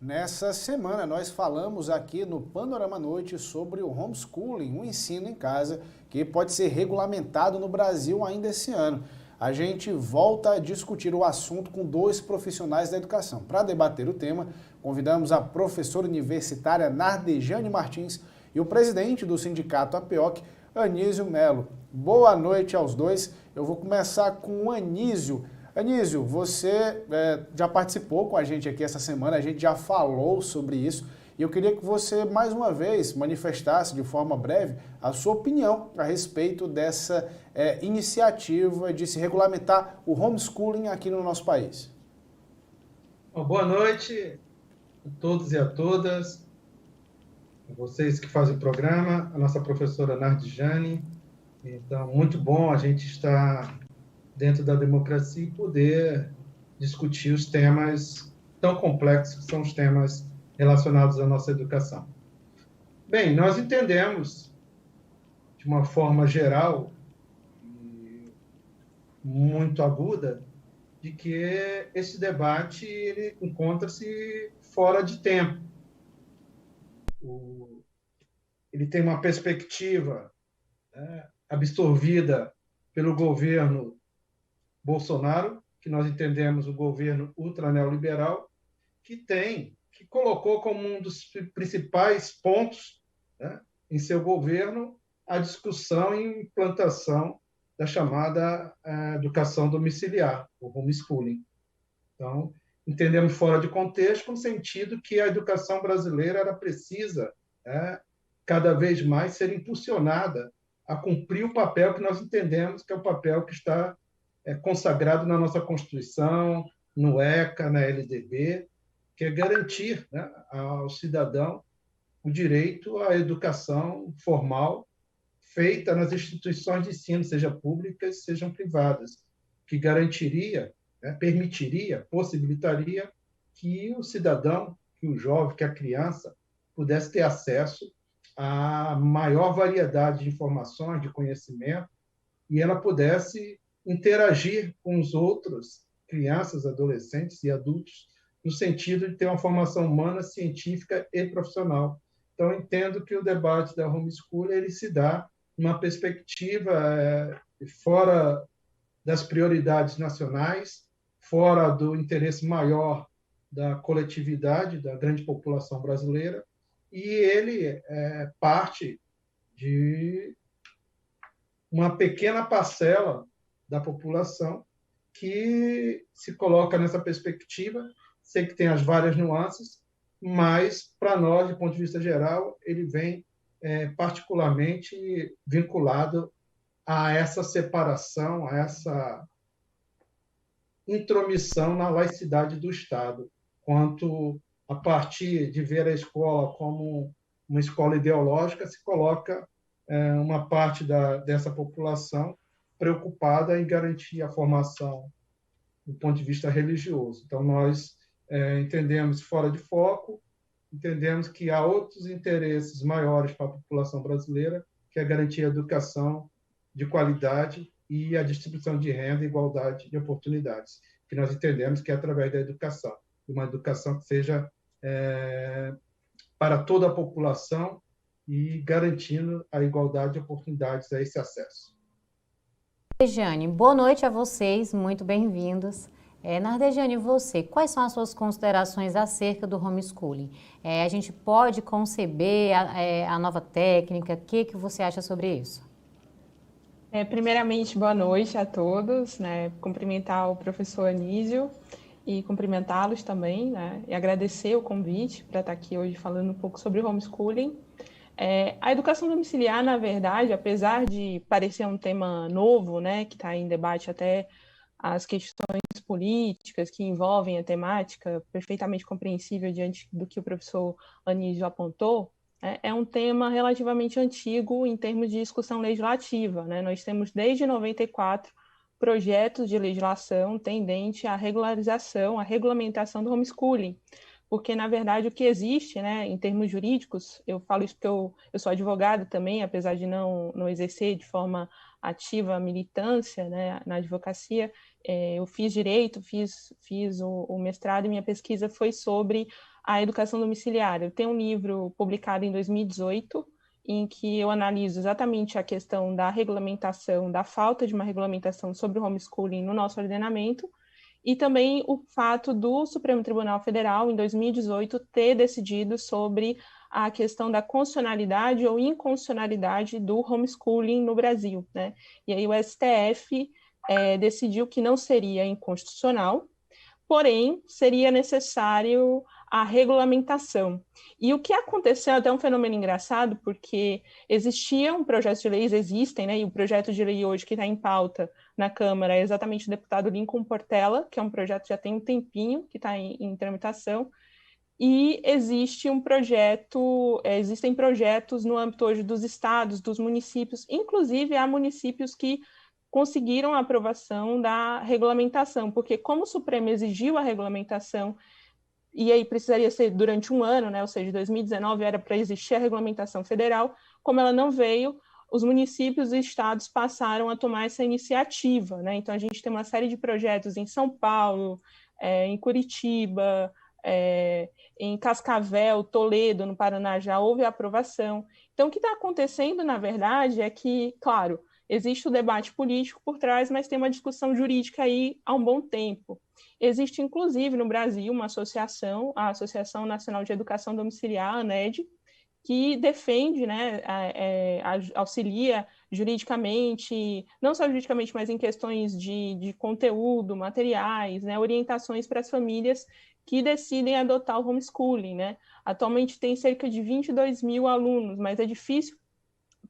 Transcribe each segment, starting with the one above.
Nessa semana nós falamos aqui no Panorama Noite sobre o homeschooling, o ensino em casa, que pode ser regulamentado no Brasil ainda esse ano. A gente volta a discutir o assunto com dois profissionais da educação. Para debater o tema, convidamos a professora universitária Nardejane Martins e o presidente do sindicato APEOC, Anísio Melo. Boa noite aos dois. Eu vou começar com o Anísio. Anísio, você já participou com a gente aqui essa semana, a gente já falou sobre isso, e eu queria que você, mais uma vez, manifestasse de forma breve a sua opinião a respeito dessa iniciativa de se regulamentar o homeschooling aqui no nosso país. Bom, boa noite a todos e a todas, vocês que fazem o programa, a nossa professora Nardejane. Então, muito bom a gente estar dentro da democracia e poder discutir os temas tão complexos que são os temas relacionados à nossa educação. Bem, nós entendemos, de uma forma geral e muito aguda, de que esse debate ele encontra-se fora de tempo. Ele tem uma perspectiva absorvida pelo governo Bolsonaro, que nós entendemos o governo ultraneoliberal, que colocou como um dos principais pontos, em seu governo a discussão e implantação da chamada educação domiciliar, o homeschooling. Então, entendemos fora de contexto, no sentido que a educação brasileira ela precisa cada vez mais ser impulsionada a cumprir o papel que nós entendemos que é o papel que está consagrado na nossa Constituição, no ECA, na LDB, que é garantir ao cidadão o direito à educação formal feita nas instituições de ensino, seja públicas, sejam privadas, que garantiria, permitiria, possibilitaria que o cidadão, que o jovem, que a criança pudesse ter acesso à maior variedade de informações, de conhecimento, e ela pudesse interagir com os outros, crianças, adolescentes e adultos, no sentido de ter uma formação humana, científica e profissional. Então, eu entendo que o debate da homeschooling ele se dá numa perspectiva fora das prioridades nacionais, fora do interesse maior da coletividade, da grande população brasileira, e ele parte de uma pequena parcela da população que se coloca nessa perspectiva. Sei que tem as várias nuances, mas, para nós, do ponto de vista geral, ele vem particularmente vinculado a essa separação, a essa intromissão na laicidade do Estado, quanto a partir de ver a escola como uma escola ideológica, se coloca uma parte dessa população preocupada em garantir a formação do ponto de vista religioso. Então, nós entendemos fora de foco, entendemos que há outros interesses maiores para a população brasileira, que é garantir a educação de qualidade e a distribuição de renda e igualdade de oportunidades, que nós entendemos que é através da educação, uma educação que seja para toda a população e garantindo a igualdade de oportunidades a esse acesso. Nardejane, boa noite a vocês, muito bem-vindos. Nardejane, você, quais são as suas considerações acerca do homeschooling? A gente pode conceber a nova técnica, o que você acha sobre isso? Primeiramente, boa noite a todos, cumprimentar o professor Anísio e cumprimentá-los também, e agradecer o convite para estar aqui hoje falando um pouco sobre o homeschooling. A educação domiciliar, na verdade, apesar de parecer um tema novo, que está em debate até as questões políticas que envolvem a temática, perfeitamente compreensível diante do que o professor Anísio apontou, é um tema relativamente antigo em termos de discussão legislativa. Nós temos, desde 94, projetos de legislação tendente à regularização, à regulamentação do homeschooling, porque, na verdade, o que existe, em termos jurídicos, eu falo isso porque eu sou advogada também, apesar de não exercer de forma ativa a militância na advocacia, eu fiz direito, fiz o mestrado e minha pesquisa foi sobre a educação domiciliar. Eu tenho um livro publicado em 2018, em que eu analiso exatamente a questão da regulamentação, da falta de uma regulamentação sobre o homeschooling no nosso ordenamento, e também o fato do Supremo Tribunal Federal, em 2018, ter decidido sobre a questão da constitucionalidade ou inconstitucionalidade do homeschooling no Brasil, né? E aí o STF decidiu que não seria inconstitucional, porém, seria necessário a regulamentação. E o que aconteceu, até um fenômeno engraçado, porque existia um projeto de leis, existem, né, e o projeto de lei hoje que está em pauta na Câmara é exatamente o deputado Lincoln Portela, que é um projeto que já tem um tempinho, que está em tramitação, e existe um projeto, existem projetos no âmbito hoje dos estados, dos municípios, inclusive há municípios que conseguiram a aprovação da regulamentação, porque como o Supremo exigiu a regulamentação, e aí precisaria ser durante um ano, né, ou seja, 2019 era para existir a regulamentação federal, como ela não veio, os municípios e estados passaram a tomar essa iniciativa, né? Então a gente tem uma série de projetos em São Paulo, em Curitiba, em Cascavel, Toledo, no Paraná, já houve a aprovação. Então o que está acontecendo, na verdade, é que, claro, existe o debate político por trás, mas tem uma discussão jurídica aí há um bom tempo. Existe, inclusive, no Brasil, uma associação, a Associação Nacional de Educação Domiciliar, a ANED, que defende, né, auxilia juridicamente, não só juridicamente, mas em questões de conteúdo, materiais, né, orientações para as famílias que decidem adotar o homeschooling, né? Atualmente tem cerca de 22 mil alunos, mas é difícil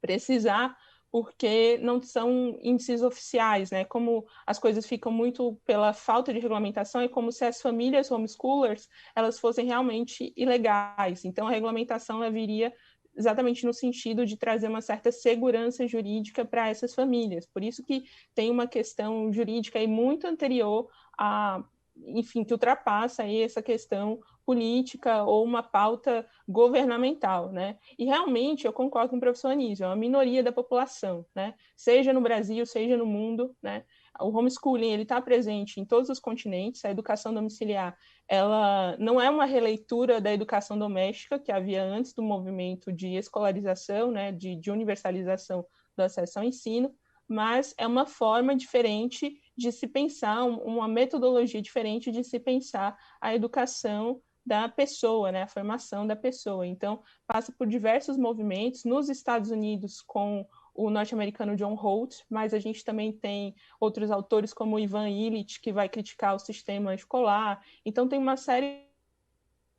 precisar porque não são índices oficiais, né? Como as coisas ficam muito pela falta de regulamentação, é como se as famílias homeschoolers elas fossem realmente ilegais. Então, a regulamentação ela viria exatamente no sentido de trazer uma certa segurança jurídica para essas famílias. Por isso que tem uma questão jurídica aí muito anterior a, enfim, que ultrapassa aí essa questão política ou uma pauta governamental, né? E realmente eu concordo com o professor Anísio, é uma minoria da população, né? Seja no Brasil, seja no mundo, né? O homeschooling ele está presente em todos os continentes. A educação domiciliar ela não é uma releitura da educação doméstica que havia antes do movimento de escolarização, né? De universalização do acesso ao ensino, mas é uma forma diferente de se pensar, uma metodologia diferente de se pensar a educação da pessoa, né, a formação da pessoa. Então, passa por diversos movimentos, nos Estados Unidos com o norte-americano John Holt, mas a gente também tem outros autores como Ivan Illich, que vai criticar o sistema escolar. Então, tem uma série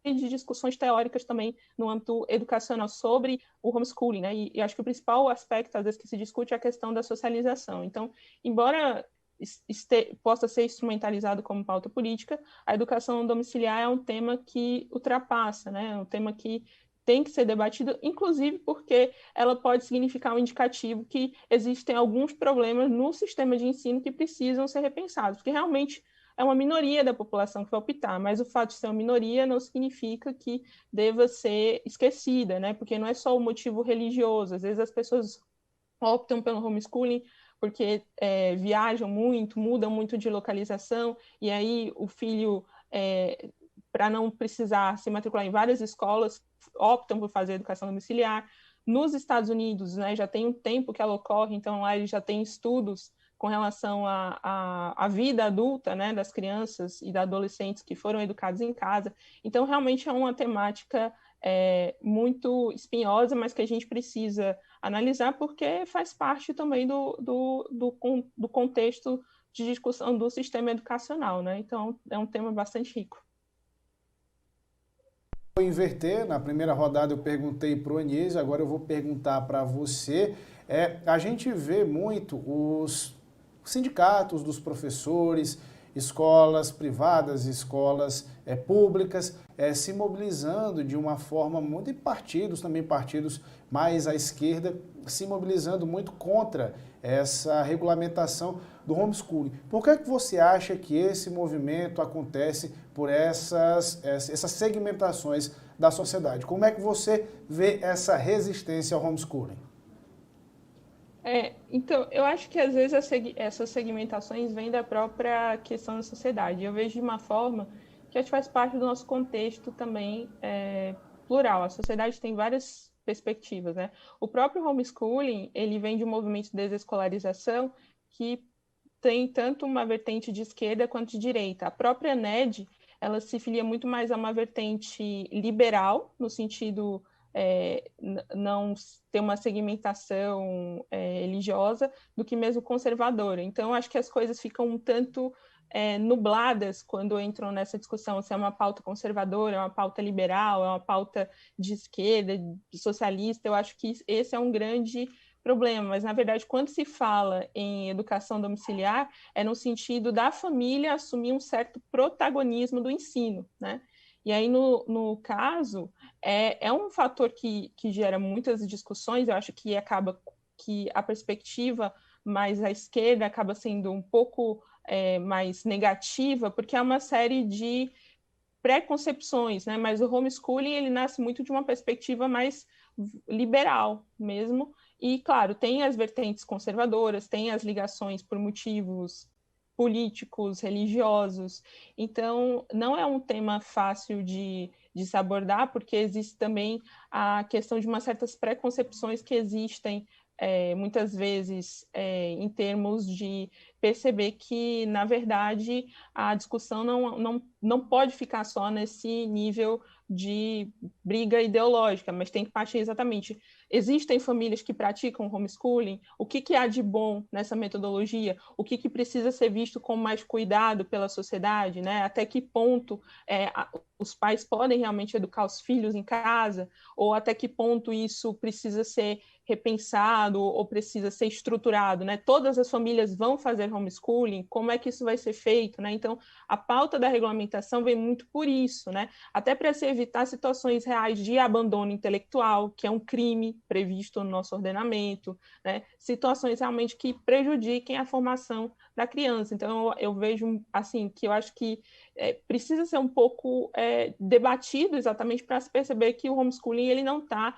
de discussões teóricas também no âmbito educacional sobre o homeschooling, né? E acho que o principal aspecto, às vezes, que se discute é a questão da socialização. Então, embora possa ser instrumentalizado como pauta política, a educação domiciliar é um tema que ultrapassa, né? É um tema que tem que ser debatido, inclusive porque ela pode significar um indicativo que existem alguns problemas no sistema de ensino que precisam ser repensados, porque realmente é uma minoria da população que vai optar, mas o fato de ser uma minoria não significa que deva ser esquecida, né? Porque não é só o motivo religioso, às vezes as pessoas optam pelo homeschooling porque viajam muito, mudam muito de localização, e aí o filho, para não precisar se matricular em várias escolas, optam por fazer educação domiciliar. Nos Estados Unidos, né, já tem um tempo que ela ocorre, então lá eles já têm estudos com relação à vida adulta, né, das crianças e da adolescentes que foram educados em casa. Então, realmente é uma temática muito espinhosa, mas que a gente precisa analisar porque faz parte também do contexto de discussão do sistema educacional, né? Então, é um tema bastante rico. Vou inverter, na primeira rodada eu perguntei para o Anísio, agora eu vou perguntar para você. A gente vê muito os sindicatos dos professores, escolas privadas, escolas públicas, se mobilizando de uma forma muito, e partidos, também partidos mais à esquerda, se mobilizando muito contra essa regulamentação do homeschooling. Por que você acha que esse movimento acontece por essas segmentações da sociedade? Como é que você vê essa resistência ao homeschooling? Então, eu acho que às vezes essas segmentações vêm da própria questão da sociedade. Eu vejo de uma forma que acho que faz parte do nosso contexto também plural. A sociedade tem várias perspectivas, né? O próprio homeschooling, ele vem de um movimento de desescolarização que tem tanto uma vertente de esquerda quanto de direita. A própria NED, ela se filia muito mais a uma vertente liberal, no sentido não ter uma segmentação religiosa, do que mesmo conservadora. Então, acho que as coisas ficam um tanto nubladas quando entram nessa discussão se é uma pauta conservadora, é uma pauta liberal, é uma pauta de esquerda, de socialista. Eu acho que esse é um grande problema, mas, na verdade, quando se fala em educação domiciliar, é no sentido da família assumir um certo protagonismo do ensino, né? E aí, no caso, é um fator que gera muitas discussões. Eu acho que acaba que a perspectiva mais à esquerda acaba sendo um pouco mais negativa, porque é uma série de preconcepções, né? Mas o homeschooling, ele nasce muito de uma perspectiva mais liberal mesmo. E, claro, tem as vertentes conservadoras, tem as ligações por motivos políticos, religiosos. Então, não é um tema fácil de se abordar, porque existe também a questão de umas certas preconcepções que existem muitas vezes em termos de perceber que, na verdade, a discussão não pode ficar só nesse nível de briga ideológica, mas tem que partir exatamente. Existem famílias que praticam homeschooling? O que há de bom nessa metodologia? O que precisa ser visto com mais cuidado pela sociedade, né? Até que ponto os pais podem realmente educar os filhos em casa? Ou até que ponto isso precisa ser repensado ou precisa ser estruturado, né? Todas as famílias vão fazer homeschooling? Como é que isso vai ser feito, né? Então, a pauta da regulamentação vem muito por isso, né? Até para se evitar situações reais de abandono intelectual, que é um crime previsto no nosso ordenamento, né? Situações realmente que prejudiquem a formação da criança. Então, eu vejo, assim, que eu acho que precisa ser um pouco debatido exatamente para se perceber que o homeschooling, ele não está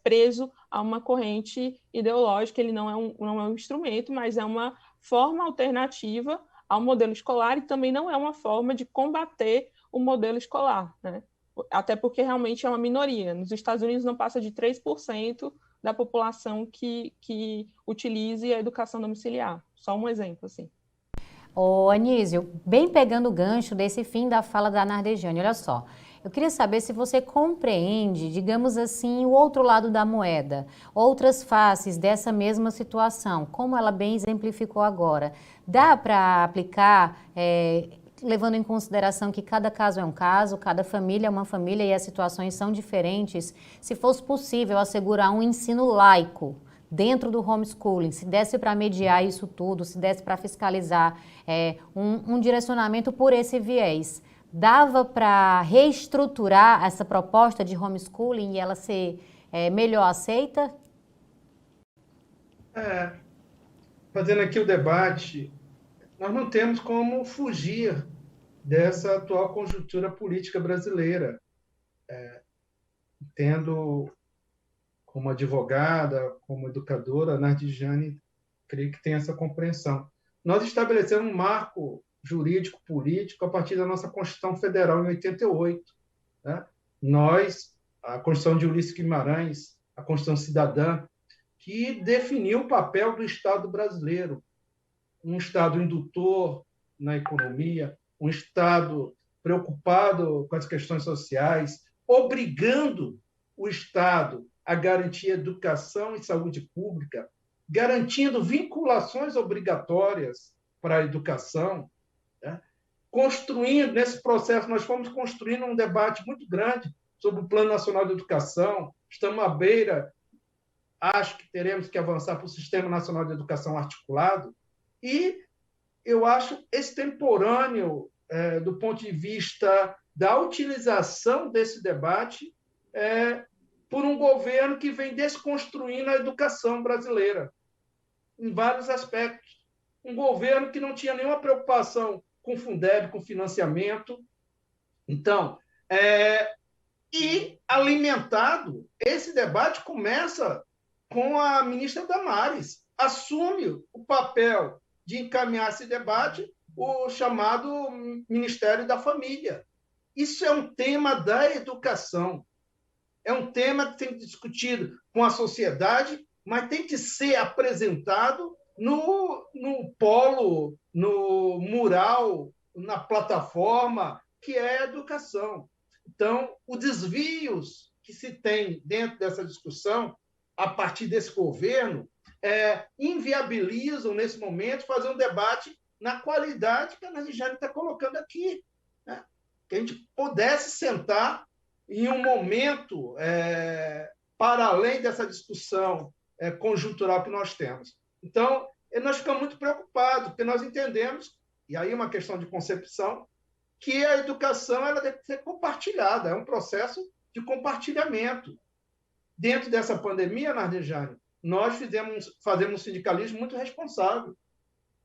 preso a uma corrente ideológica, ele não é um instrumento, mas é uma forma alternativa ao modelo escolar, e também não é uma forma de combater o modelo escolar, né? Até porque realmente é uma minoria. Nos Estados Unidos não passa de 3% da população que utilize a educação domiciliar. Só um exemplo, assim. Ô, Anísio, bem pegando o gancho desse fim da fala da Nardejane, olha só. Eu queria saber se você compreende, digamos assim, o outro lado da moeda, outras faces dessa mesma situação, como ela bem exemplificou agora. Dá para aplicar, levando em consideração que cada caso é um caso, cada família é uma família e as situações são diferentes, se fosse possível assegurar um ensino laico dentro do homeschooling, se desse para mediar isso tudo, se desse para fiscalizar um direcionamento por esse viés, dava para reestruturar essa proposta de homeschooling e ela ser melhor aceita? Fazendo aqui o debate, nós não temos como fugir dessa atual conjuntura política brasileira. Tendo como advogada, como educadora, a Nardejane, creio que tem essa compreensão. Nós estabelecemos um marco jurídico, político, a partir da nossa Constituição Federal, em 88. Né? A Constituição de Ulisses Guimarães, a Constituição Cidadã, que definiu o papel do Estado brasileiro. Um Estado indutor na economia, um Estado preocupado com as questões sociais, obrigando o Estado a garantir educação e saúde pública, garantindo vinculações obrigatórias para a educação, né? Construindo, nesse processo, nós fomos construindo um debate muito grande sobre o Plano Nacional de Educação. Estamos à beira, acho que teremos que avançar para o Sistema Nacional de Educação articulado, e eu acho extemporâneo, do ponto de vista da utilização desse debate, por um governo que vem desconstruindo a educação brasileira, em vários aspectos. Um governo que não tinha nenhuma preocupação com o Fundeb, com financiamento. Então, e alimentado, esse debate começa com a ministra Damares, assume o papel de encaminhar esse debate, o chamado Ministério da Família. Isso é um tema da educação. É um tema que tem que ser discutido com a sociedade, mas tem que ser apresentado no polo, no mural, na plataforma, que é a educação. Então, os desvios que se tem dentro dessa discussão, a partir desse governo, inviabilizam, nesse momento, fazer um debate na qualidade que a Narejane está colocando aqui. Né? Que a gente pudesse sentar em um momento para além dessa discussão conjuntural que nós temos. Então, nós ficamos muito preocupados, porque nós entendemos, e aí uma questão de concepção, que a educação ela deve ser compartilhada, é um processo de compartilhamento. Dentro dessa pandemia, Narejane, nós fazemos um sindicalismo muito responsável.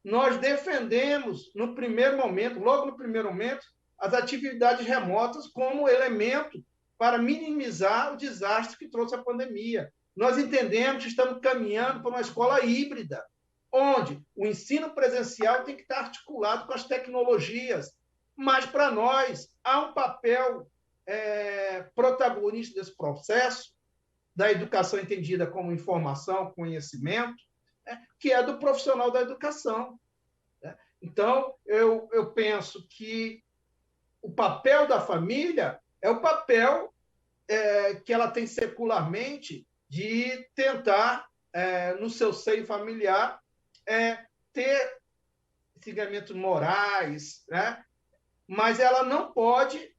Nós defendemos, no primeiro momento, logo no primeiro momento, as atividades remotas como elemento para minimizar o desastre que trouxe a pandemia. Nós entendemos que estamos caminhando para uma escola híbrida, onde o ensino presencial tem que estar articulado com as tecnologias. Mas, para nós, há um papel protagonista desse processo, da educação entendida como informação, conhecimento, que é do profissional da educação. Então, eu penso que o papel da família é o papel que ela tem secularmente de tentar, no seu seio familiar, ter ensinamentos morais, né? Mas ela não pode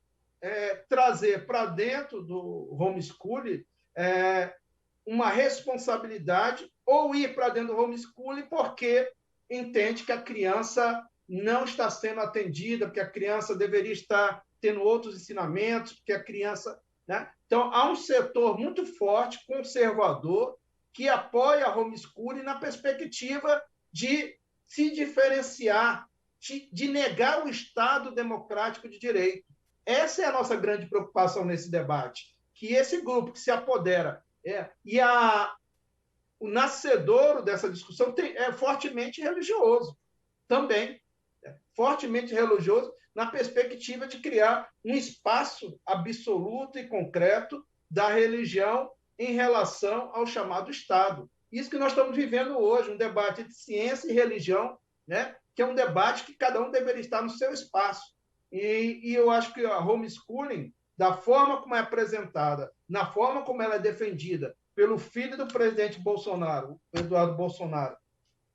trazer para dentro do homeschooling uma responsabilidade ou ir para dentro do homeschooling porque entende que a criança não está sendo atendida, porque a criança deveria estar tendo outros ensinamentos, porque a criança... Né? Então, há um setor muito forte, conservador, que apoia a homeschooling na perspectiva de se diferenciar, de negar o Estado democrático de direito. Essa é a nossa grande preocupação nesse debate, que esse grupo que se apodera o nascedouro dessa discussão é fortemente religioso, também, fortemente religioso, na perspectiva de criar um espaço absoluto e concreto da religião em relação ao chamado Estado. Isso que nós estamos vivendo hoje, um debate de ciência e religião, né? Que é um debate que cada um deveria estar no seu espaço. E eu acho que a homeschooling, da forma como é apresentada, na forma como ela é defendida pelo filho do presidente Bolsonaro, o Eduardo Bolsonaro, não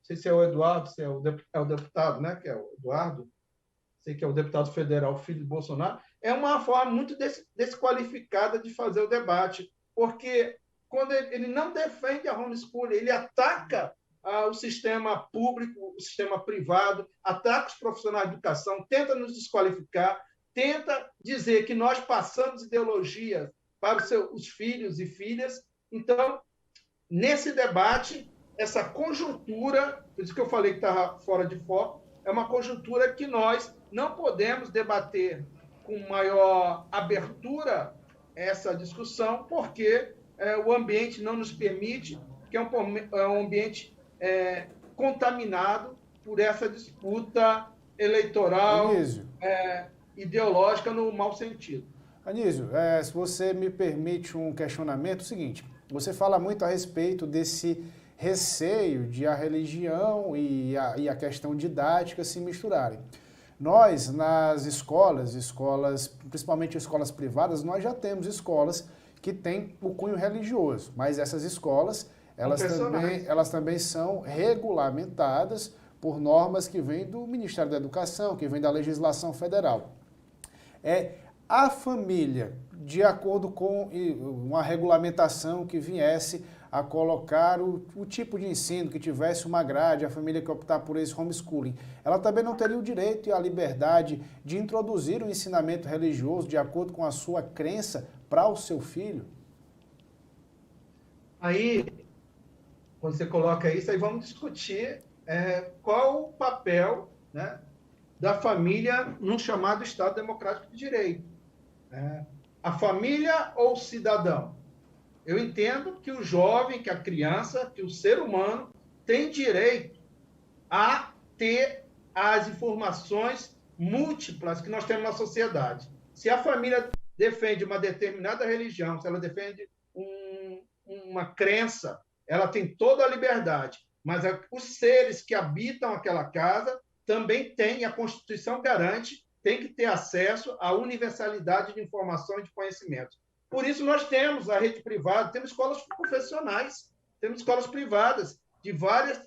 sei se é o Eduardo, se é o deputado, né? Que é o Eduardo, sei que é o deputado federal, filho de Bolsonaro, é uma forma muito desqualificada de fazer o debate, porque quando ele não defende a homeschooling, ele ataca o sistema público, o sistema privado, ataca os profissionais de educação, tenta nos desqualificar, tenta dizer que nós passamos ideologias para os filhos e filhas. Então, nesse debate, essa conjuntura, por isso que eu falei que estava fora de foco, é uma conjuntura que nós não podemos debater com maior abertura essa discussão, porque o ambiente não nos permite, que é um ambiente contaminado por essa disputa eleitoral, ideológica no mau sentido. Anísio, se você me permite um questionamento, é o seguinte, você fala muito a respeito desse receio de a religião e a questão didática se misturarem. Nós, nas escolas, principalmente escolas privadas, nós já temos escolas que têm o cunho religioso, mas essas escolas, elas também são regulamentadas por normas que vêm do Ministério da Educação, que vêm da legislação federal. A família, de acordo com uma regulamentação que viesse a colocar o tipo de ensino, que tivesse uma grade, a família que optar por esse homeschooling, ela também não teria o direito e a liberdade de introduzir o ensinamento religioso de acordo com a sua crença para o seu filho? Aí, quando você coloca isso, aí vamos discutir qual o papel, né, da família num chamado Estado Democrático de Direito. A família ou o cidadão? Eu entendo que o jovem, que a criança, que o ser humano tem direito a ter as informações múltiplas que nós temos na sociedade. Se a família defende uma determinada religião, se ela defende uma crença, ela tem toda a liberdade, mas os seres que habitam aquela casa também têm, a Constituição garante, tem que ter acesso à universalidade de informação e de conhecimento. Por isso nós temos a rede privada, temos escolas profissionais, temos escolas privadas de várias,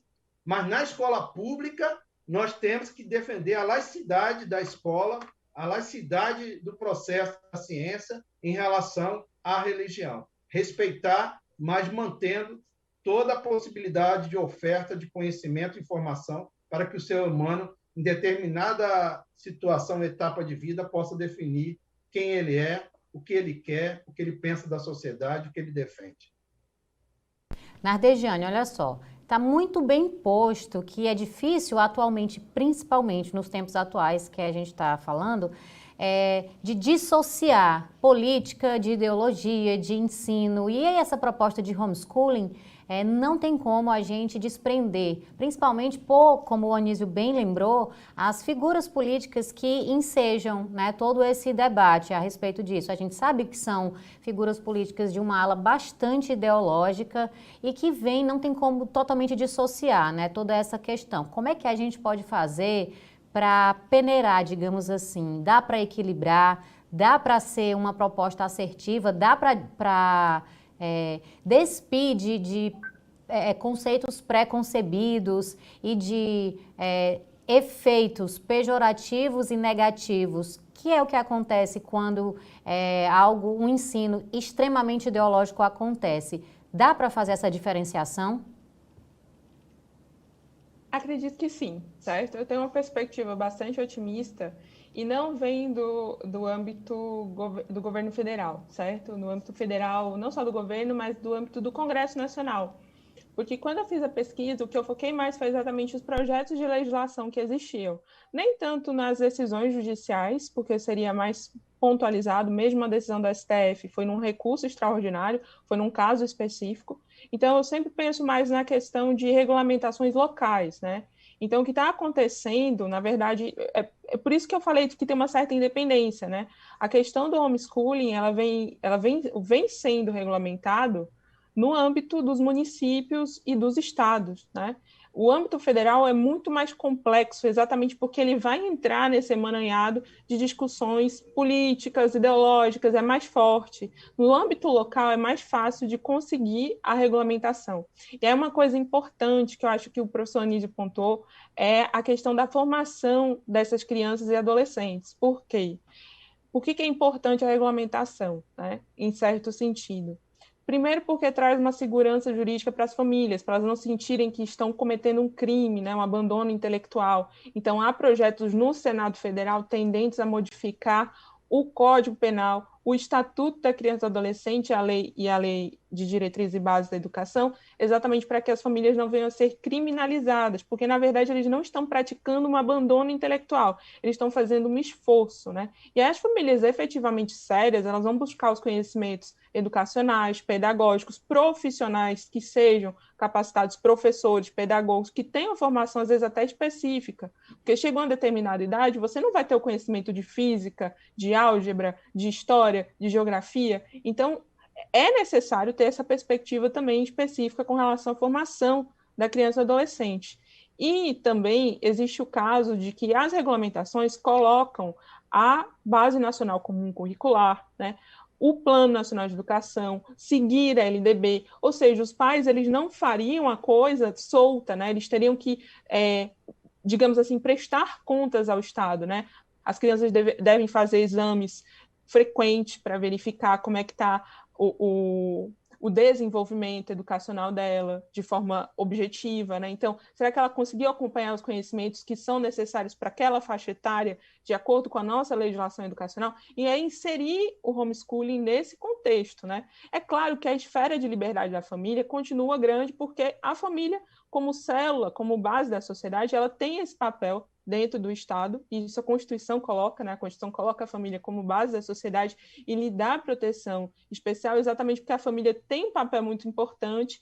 mas na escola pública nós temos que defender a laicidade da escola, a laicidade do processo da ciência em relação à religião. Respeitar, mas mantendo toda a possibilidade de oferta de conhecimento e informação para que o ser humano, em determinada situação, etapa de vida, possa definir quem ele é, o que ele quer, o que ele pensa da sociedade, o que ele defende. Nardejane, olha só, está muito bem posto que é difícil atualmente, principalmente nos tempos atuais que a gente está falando, de dissociar política de ideologia, de ensino. E essa proposta de homeschooling não tem como a gente desprender, principalmente como o Anísio bem lembrou, as figuras políticas que ensejam, né, todo esse debate a respeito disso. A gente sabe que são figuras políticas de uma ala bastante ideológica e que não tem como totalmente dissociar, né, toda essa questão. Como é que a gente pode fazer para peneirar, digamos assim? Dá para equilibrar, dá para ser uma proposta assertiva, dá para despir de conceitos pré-concebidos e de efeitos pejorativos e negativos, que é o que acontece quando um ensino extremamente ideológico acontece. Dá para fazer essa diferenciação? Acredito que sim, certo? Eu tenho uma perspectiva bastante otimista e não vem do âmbito do governo federal, certo? No âmbito federal, não só do governo, mas do âmbito do Congresso Nacional. Porque quando eu fiz a pesquisa, o que eu foquei mais foi exatamente os projetos de legislação que existiam. Nem tanto nas decisões judiciais, porque seria mais pontualizado, mesmo a decisão do STF foi num recurso extraordinário, foi num caso específico. Então, eu sempre penso mais na questão de regulamentações locais, né? Então, o que está acontecendo, na verdade, é por isso que eu falei que tem uma certa independência, né? A questão do homeschooling, ela vem sendo regulamentado no âmbito dos municípios e dos estados, né? O âmbito federal é muito mais complexo, exatamente porque ele vai entrar nesse emaranhado de discussões políticas, ideológicas, é mais forte. No âmbito local é mais fácil de conseguir a regulamentação. E é uma coisa importante que eu acho que o professor Anísio pontuou, é a questão da formação dessas crianças e adolescentes. Por quê? Por que é importante a regulamentação, né? Em certo sentido? Primeiro porque traz uma segurança jurídica para as famílias, para elas não sentirem que estão cometendo um crime, né, um abandono intelectual. Então, há projetos no Senado Federal tendentes a modificar o Código Penal, o Estatuto da Criança e do Adolescente, a Lei de Diretrizes e Bases da Educação, exatamente para que as famílias não venham a ser criminalizadas, porque, na verdade, eles não estão praticando um abandono intelectual, eles estão fazendo um esforço, né? E as famílias efetivamente sérias, elas vão buscar os conhecimentos educacionais, pedagógicos, profissionais que sejam capacitados, professores, pedagogos, que tenham formação, às vezes, até específica, porque chegou a uma determinada idade, você não vai ter o conhecimento de física, de álgebra, de história, de geografia. Então, é necessário ter essa perspectiva também específica com relação à formação da criança e adolescente. E também existe o caso de que as regulamentações colocam a Base Nacional Comum Curricular, né, o Plano Nacional de Educação, seguir a LDB, ou seja, os pais eles não fariam a coisa solta, né? Eles teriam que, digamos assim, prestar contas ao Estado, né? As crianças devem fazer exames frequentes para verificar como é que está o desenvolvimento educacional dela de forma objetiva, né? Então, será que ela conseguiu acompanhar os conhecimentos que são necessários para aquela faixa etária, de acordo com a nossa legislação educacional? E é inserir o homeschooling nesse contexto, né? É claro que a esfera de liberdade da família continua grande, porque a família, como célula, como base da sociedade, ela tem esse papel dentro do Estado, e isso a Constituição coloca, né? A Constituição coloca a família como base da sociedade e lhe dá proteção especial exatamente porque a família tem um papel muito importante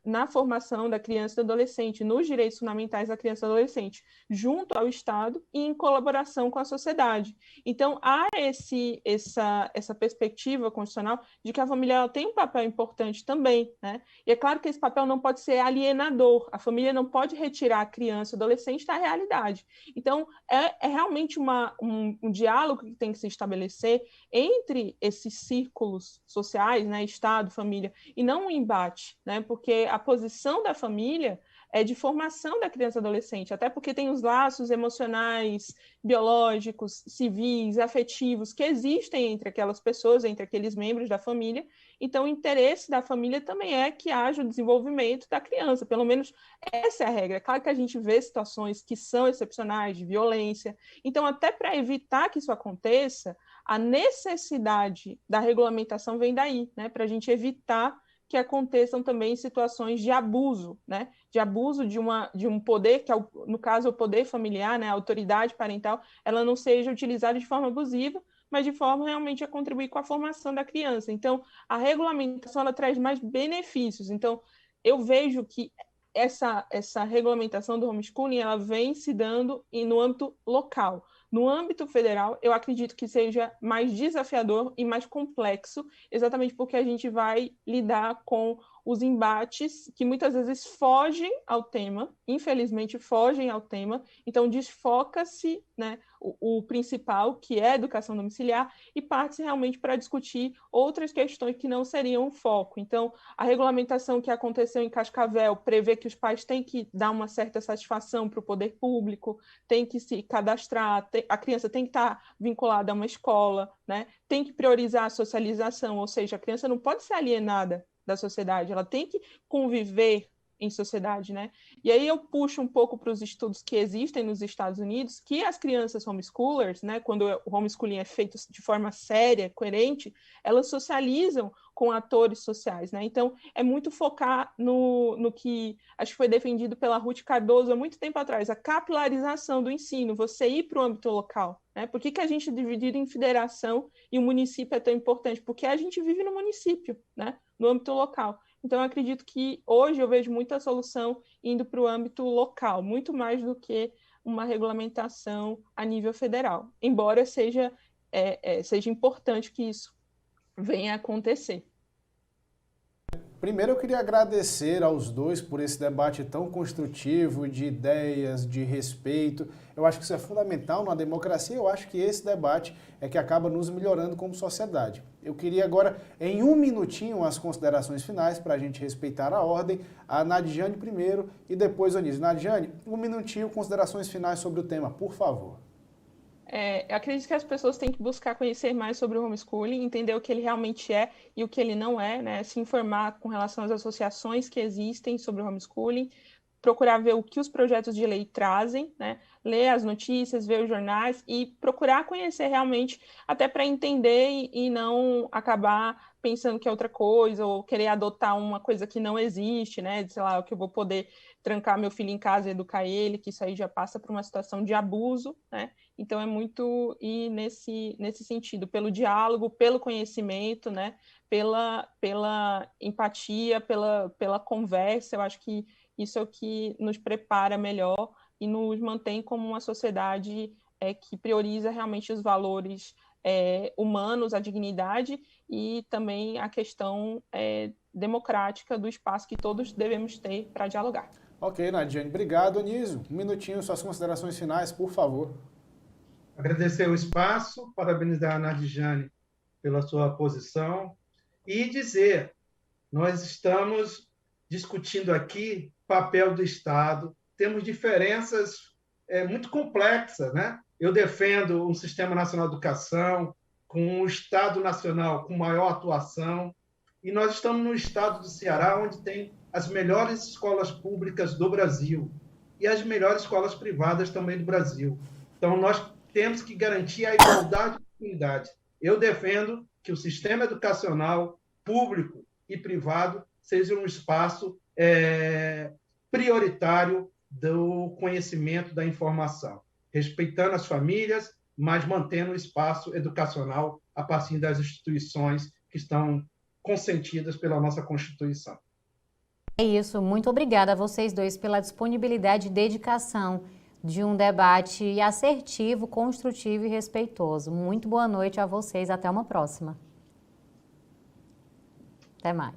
na formação da criança e do adolescente, nos direitos fundamentais da criança e do adolescente, junto ao Estado e em colaboração com a sociedade. Então, há essa perspectiva constitucional de que a família tem um papel importante também, né? E é claro que esse papel não pode ser alienador, a família não pode retirar a criança e o adolescente da realidade. Então, é realmente um diálogo que tem que se estabelecer entre esses círculos sociais, né, Estado, família, e não um embate, né, porque a posição da família é de formação da criança e adolescente, até porque tem os laços emocionais, biológicos, civis, afetivos que existem entre aquelas pessoas, entre aqueles membros da família. Então, o interesse da família também é que haja o desenvolvimento da criança, pelo menos essa é a regra. É claro que a gente vê situações que são excepcionais, de violência. Então, até para evitar que isso aconteça, a necessidade da regulamentação vem daí, né? Para a gente evitar que aconteçam também situações de abuso, né? De abuso de um poder, que é, no caso, o poder familiar, né? A autoridade parental, ela não seja utilizada de forma abusiva, mas de forma realmente a contribuir com a formação da criança. Então, a regulamentação, ela traz mais benefícios. Então, eu vejo que essa regulamentação do homeschooling, ela vem se dando no âmbito local. No âmbito federal, eu acredito que seja mais desafiador e mais complexo, exatamente porque a gente vai lidar com os embates que muitas vezes fogem ao tema, infelizmente fogem ao tema, então desfoca-se, né, o principal, que é a educação domiciliar, e parte-se realmente para discutir outras questões que não seriam o foco. Então, a regulamentação que aconteceu em Cascavel prevê que os pais têm que dar uma certa satisfação para o poder público, tem que se cadastrar, a criança tem que estar vinculada a uma escola, né? Tem que priorizar a socialização, ou seja, a criança não pode ser alienada da sociedade, ela tem que conviver em sociedade, né? E aí eu puxo um pouco para os estudos que existem nos Estados Unidos, que as crianças homeschoolers, né, quando o homeschooling é feito de forma séria, coerente, elas socializam com atores sociais, né? Então, é muito focar no que acho que foi defendido pela Ruth Cardoso há muito tempo atrás, a capilarização do ensino, você ir para o âmbito local, né? Por que a gente é dividido em federação e o município é tão importante? Porque a gente vive no município, né? No âmbito local. Então, eu acredito que hoje eu vejo muita solução indo para o âmbito local, muito mais do que uma regulamentação a nível federal, embora seja importante que isso venha a acontecer. Primeiro eu queria agradecer aos dois por esse debate tão construtivo, de ideias, de respeito. Eu acho que isso é fundamental numa democracia, eu acho que esse debate é que acaba nos melhorando como sociedade. Eu queria agora, em um minutinho, as considerações finais, para a gente respeitar a ordem. A Nadiane primeiro e depois a Anísio. Nadiane, um minutinho, considerações finais sobre o tema, por favor. Eu acredito que as pessoas têm que buscar conhecer mais sobre o homeschooling, entender o que ele realmente é e o que ele não é, né? Se informar com relação às associações que existem sobre o homeschooling, procurar ver o que os projetos de lei trazem, né? Ler as notícias, ver os jornais e procurar conhecer realmente, até para entender e não acabar pensando que é outra coisa ou querer adotar uma coisa que não existe, né? Sei lá, que eu vou poder trancar meu filho em casa e educar ele, que isso aí já passa por uma situação de abuso, né? Então, é muito ir nesse sentido, pelo diálogo, pelo conhecimento, né? Pela empatia, pela conversa. Eu acho que isso é o que nos prepara melhor e nos mantém como uma sociedade que prioriza realmente os valores humanos, a dignidade e também a questão democrática do espaço que todos devemos ter para dialogar. Ok, Nadiane, obrigado. Anísio, um minutinho, suas considerações finais, por favor. Agradecer o espaço, parabenizar a Nadiane pela sua posição e dizer, nós estamos discutindo aqui papel do Estado, temos diferenças muito complexas, né? Eu defendo um Sistema Nacional de Educação, com um Estado Nacional com maior atuação, e nós estamos no estado do Ceará, onde tem as melhores escolas públicas do Brasil e as melhores escolas privadas também do Brasil. Então, nós temos que garantir a igualdade de oportunidade. Eu defendo que o sistema educacional público e privado seja um espaço prioritário do conhecimento da informação, respeitando as famílias, mas mantendo o espaço educacional a partir das instituições que estão consentidas pela nossa Constituição. É isso, muito obrigada a vocês dois pela disponibilidade e dedicação de um debate assertivo, construtivo e respeitoso. Muito boa noite a vocês, até uma próxima. Até mais.